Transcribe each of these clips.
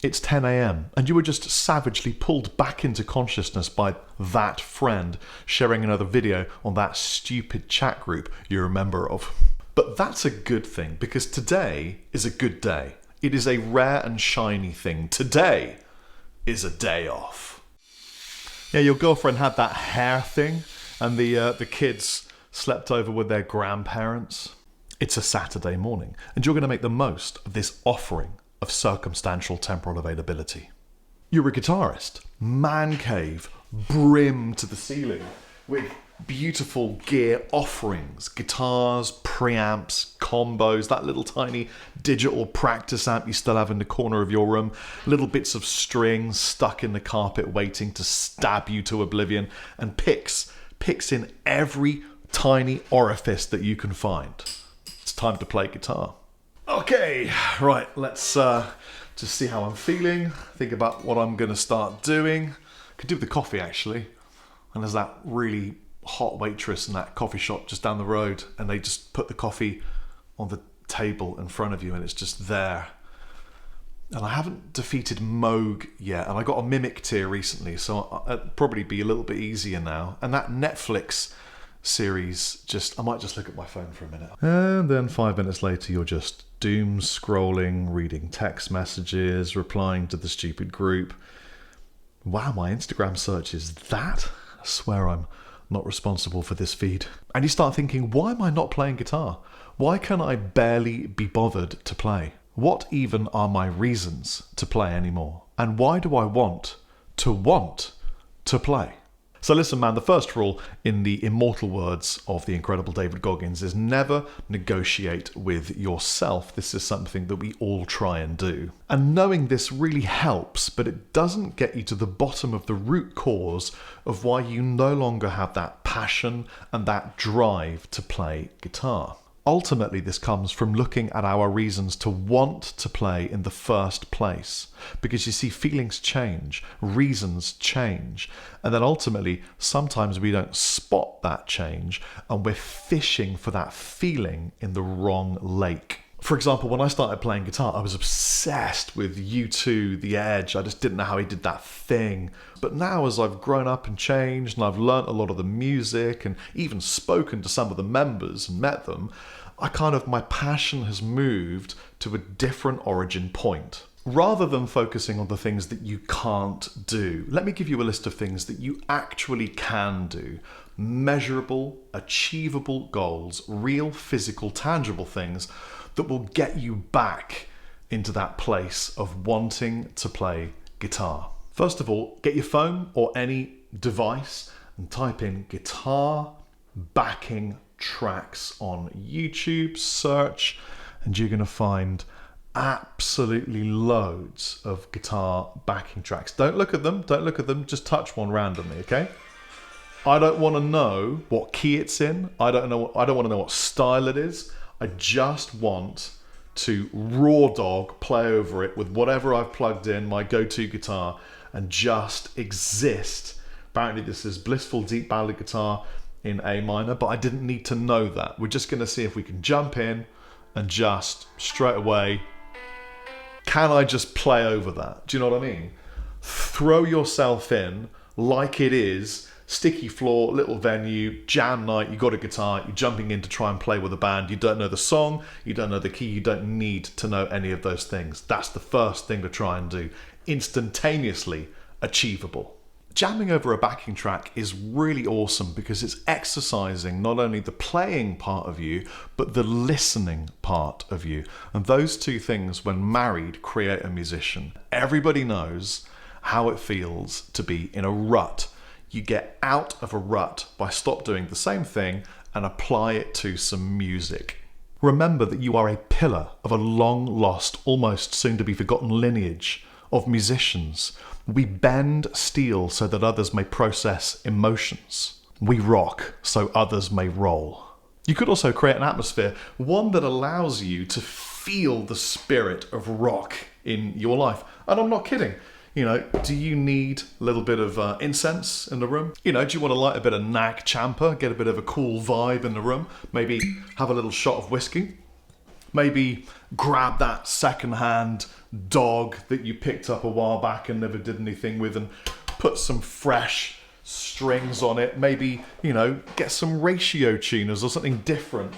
It's 10 a.m. and you were just savagely pulled back into consciousness by that friend sharing another video on that stupid chat group you're a member of. But that's a good thing, because today is a good day. It is a rare and shiny thing. Today is a day off. Yeah, your girlfriend had that hair thing and the kids slept over with their grandparents. It's a Saturday morning and you're going to make the most of this offering of circumstantial temporal availability. You're a guitarist. Man cave, brim to the ceiling with beautiful gear offerings, guitars, preamps, combos, that little tiny digital practice amp you still have in the corner of your room, little bits of string stuck in the carpet waiting to stab you to oblivion, and picks in every tiny orifice that you can find. It's time to play guitar. Okay, right, let's just see how I'm feeling, think about what I'm going to start doing. Could do with the coffee, actually. And there's that really hot waitress in that coffee shop just down the road, and they just put the coffee on the table in front of you and it's just there. And I haven't defeated Moog yet, and I got a Mimic tier recently, so it'll probably be a little bit easier now. And that Netflix series, I might just look at my phone for a minute. And then 5 minutes later you're just doom scrolling, reading text messages, replying to the stupid group. Wow, my Instagram search is that? I swear I'm not responsible for this feed. And you start thinking, why am I not playing guitar? Why can I barely be bothered to play? What even are my reasons to play anymore? And why do I want to play? So listen, man, the first rule, in the immortal words of the incredible David Goggins, is never negotiate with yourself. This is something that we all try and do. And knowing this really helps, but it doesn't get you to the bottom of the root cause of why you no longer have that passion and that drive to play guitar. Ultimately, this comes from looking at our reasons to want to play in the first place. Because you see, feelings change, reasons change, and then ultimately, sometimes we don't spot that change and we're fishing for that feeling in the wrong lake. For example, when I started playing guitar, I was obsessed with U2, The Edge. I just didn't know how he did that thing. But now, as I've grown up and changed, and I've learnt a lot of the music and even spoken to some of the members and met them, my passion has moved to a different origin point. Rather than focusing on the things that you can't do, let me give you a list of things that you actually can do. Measurable, achievable goals, real, physical, tangible things that will get you back into that place of wanting to play guitar. First of all, get your phone or any device and type in guitar backing tracks on YouTube, search, and you're going to find absolutely loads of guitar backing tracks. Don't look at them, just touch one randomly, okay? I don't want to know what key it's in. I don't want to know what style it is. I just want to raw dog play over it with whatever I've plugged in, my go-to guitar, and just exist. Apparently this is blissful deep ballad guitar in A minor, but I didn't need to know that. We're just going to see if we can jump in and just straight away, can I just play over that? Do you know what I mean? Throw yourself in like it is sticky floor, little venue, jam night, you got a guitar, you're jumping in to try and play with a band, you don't know the song, you don't know the key, you don't need to know any of those things. That's the first thing to try and do. Instantaneously achievable. Jamming over a backing track is really awesome because it's exercising not only the playing part of you, but the listening part of you. And those two things, when married, create a musician. Everybody knows how it feels to be in a rut. You get out of a rut by stop doing the same thing and apply it to some music. Remember that you are a pillar of a long lost, almost soon to be forgotten lineage of musicians. We bend steel so that others may process emotions. We rock so others may roll. You could also create an atmosphere, one that allows you to feel the spirit of rock in your life. And I'm not kidding. You know, do you need a little bit of incense in the room? You know, do you want to light a bit of nag champa, get a bit of a cool vibe in the room? Maybe have a little shot of whiskey? Maybe grab that second-hand dog that you picked up a while back and never did anything with and put some fresh strings on it. Maybe, you know, get some ratio tuners or something different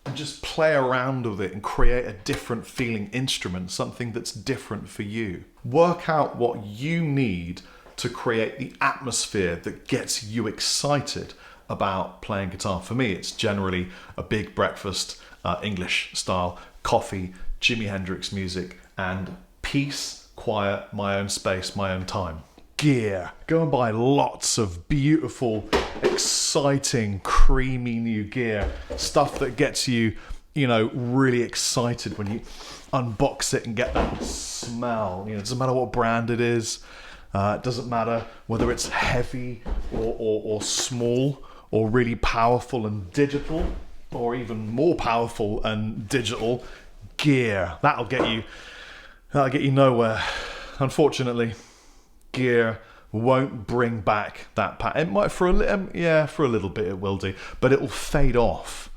and just play around with it and create a different feeling instrument, something that's different for you. Work out what you need to create the atmosphere that gets you excited about playing guitar. For me, it's generally a big breakfast, English style, coffee, Jimi Hendrix music, and peace, quiet, my own space, my own time. Gear. Go and buy lots of beautiful, exciting, creamy new gear. Stuff that gets you, you know, really excited when you unbox it and get that smell. You know, it doesn't matter what brand it is. It doesn't matter whether it's heavy or small or really powerful and digital or even more powerful and digital. Gear. That'll get you nowhere. Unfortunately, gear won't bring back that it might for a little bit it will do, but it will fade off.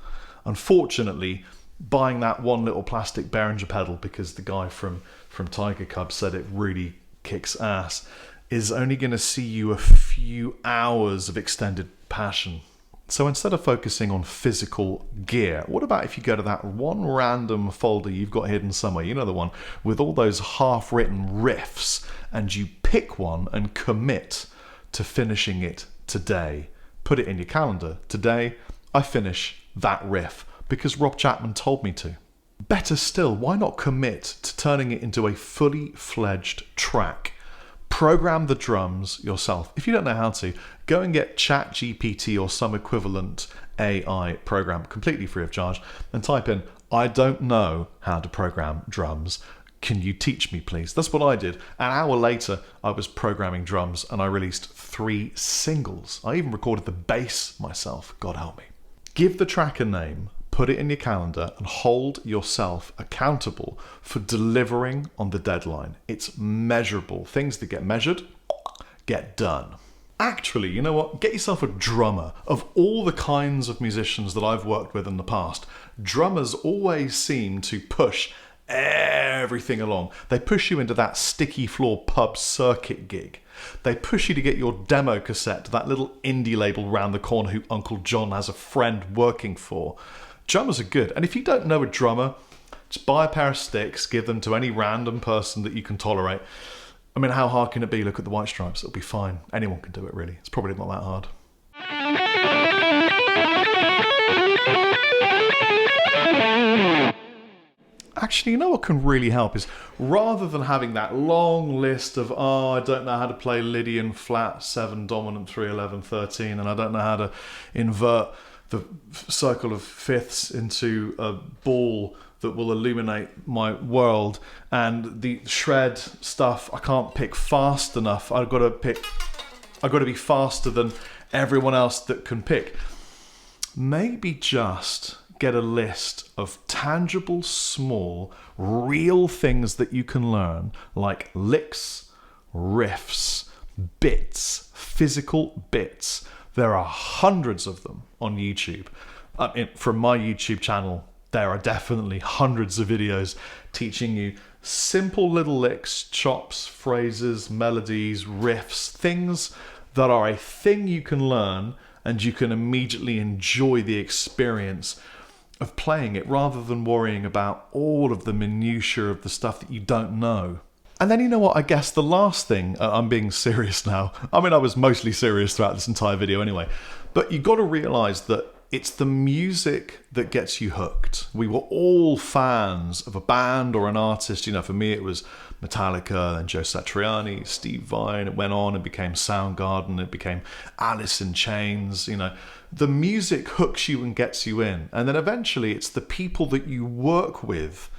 Unfortunately, buying that one little plastic Behringer pedal because the guy from Tiger Cub said it really kicks ass is only going to see you a few hours of extended passion. So instead of focusing on physical gear, what about if you go to that one random folder you've got hidden somewhere, you know, the one with all those half-written riffs, and you pick one and commit to finishing it today. Put it in your calendar. Today, I finish that riff because Rob Chapman told me to. Better still, why not commit to turning it into a fully fledged track? Program the drums yourself. If you don't know how to, go and get ChatGPT or some equivalent AI program completely free of charge and type in, I don't know how to program drums. Can you teach me, please? That's what I did. An hour later, I was programming drums and I released 3 singles. I even recorded the bass myself. God help me. Give the track a name, put it in your calendar, and hold yourself accountable for delivering on the deadline. It's measurable. Things that get measured, get done. Actually, you know what? Get yourself a drummer. Of all the kinds of musicians that I've worked with in the past, drummers always seem to push everything along. They push you into that sticky floor pub circuit gig. They push you to get your demo cassette to that little indie label round the corner who Uncle John has a friend working for. Drummers are good. And if you don't know a drummer, just buy a pair of sticks, give them to any random person that you can tolerate. I mean, how hard can it be? Look at the White Stripes. It'll be fine. Anyone can do it, really. It's probably not that hard. Actually, you know what can really help is rather than having that long list of, I don't know how to play Lydian flat 7 dominant 3 11 13 and I don't know how to invert the circle of fifths into a ball that will illuminate my world, and the shred stuff I can't pick fast enough. I've got to be faster than everyone else that can pick. Maybe just get a list of tangible, small, real things that you can learn, like licks, riffs, bits, physical bits. There are hundreds of them on YouTube. From my YouTube channel, there are definitely hundreds of videos teaching you simple little licks, chops, phrases, melodies, riffs, things that are a thing you can learn and you can immediately enjoy the experience of playing it rather than worrying about all of the minutiae of the stuff that you don't know. And then, you know what, I guess the last thing, I'm being serious now. I mean, I was mostly serious throughout this entire video anyway, but you've got to realise that it's the music that gets you hooked. We were all fans of a band or an artist. You know, for me it was Metallica, then Joe Satriani, Steve Vai. It went on and became Soundgarden. It became Alice in Chains. You know, the music hooks you and gets you in. And then eventually it's the people that you work with,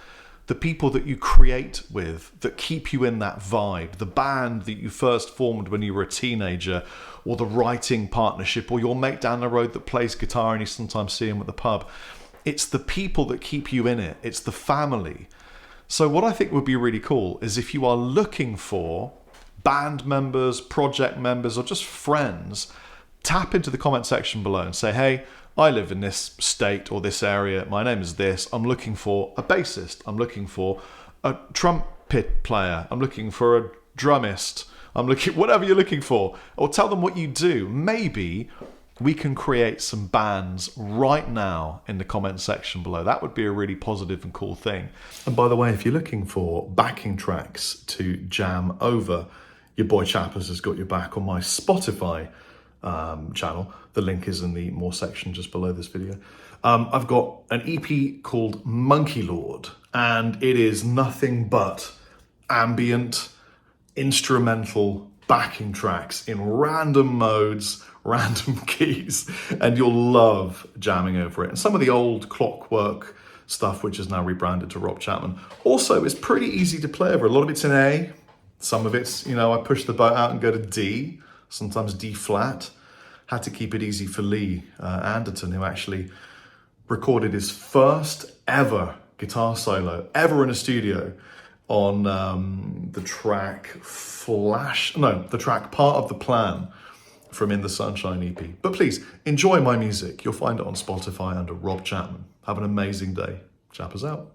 the people that you create with, that keep you in that vibe. The band that you first formed when you were a teenager, or the writing partnership, or your mate down the road that plays guitar and you sometimes see him at the pub. It's the people that keep you in it. It's the family. So what I think would be really cool is if you are looking for band members, project members, or just friends, tap into the comment section below and say, hey, I live in this state or this area, my name is this, I'm looking for a bassist, I'm looking for a trumpet player, I'm looking for a drummist, I'm looking, whatever you're looking for, or tell them what you do. Maybe we can create some bands right now in the comment section below. That would be a really positive and cool thing. And by the way, if you're looking for backing tracks to jam over, your boy Chappers has got your back on my Spotify channel. The link is in the more section just below this video. I've got an EP called Monkey Lord, and it is nothing but ambient, instrumental backing tracks in random modes, random keys, and you'll love jamming over it. And some of the old Clockwork stuff, which is now rebranded to Rob Chapman, also is pretty easy to play over. A lot of it's in A, some of it's, you know, I push the bow out and go to D, sometimes D flat. Had to keep it easy for Lee Anderton, who actually recorded his first ever guitar solo ever in a studio on the track the track Part of the Plan from In the Sunshine EP. But please, enjoy my music. You'll find it on Spotify under Rob Chapman. Have an amazing day. Chappers out.